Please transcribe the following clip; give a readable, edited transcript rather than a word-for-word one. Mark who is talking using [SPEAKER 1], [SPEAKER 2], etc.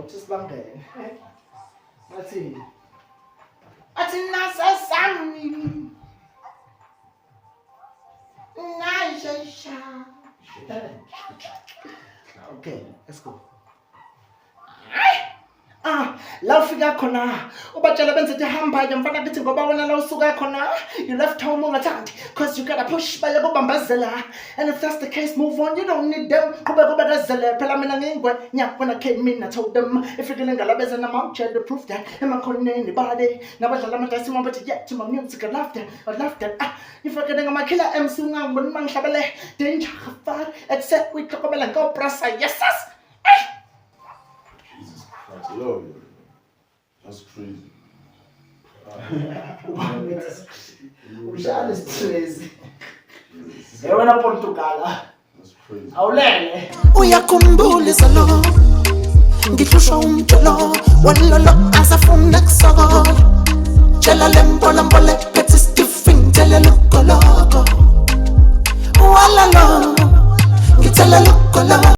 [SPEAKER 1] ukuthi sibangene. Athi nasa sami. Okay, let's go. La ufika khona ubatshela benze hamba ke mfana kithi ngoba wena la usuka khona you left home ungathandi cause you gotta push baye kubambazela and if that's the case move on, you don't need them kuba bezele phela mina ngingwe nya when I came in I told them if you're gonna galabeza na mouth to prove that emakhoneni bade nabadlala amadasi mabati yet to my music I laughed at if you're getting my killer MC ngambona mangihlabele danger far except we talk about go prasa yes
[SPEAKER 2] Yo, that's crazy.
[SPEAKER 1] Ushaya crazy. Yena Portugal.
[SPEAKER 2] That's crazy.
[SPEAKER 1] Awulele.
[SPEAKER 3] Uyakhumbula izolo. Ngihlushwa umjolo. Walolo asafuna kusoko. Tshela lembola mbole phethe Stephen tshela lokolo. Walalo. Ngitshela lokolo.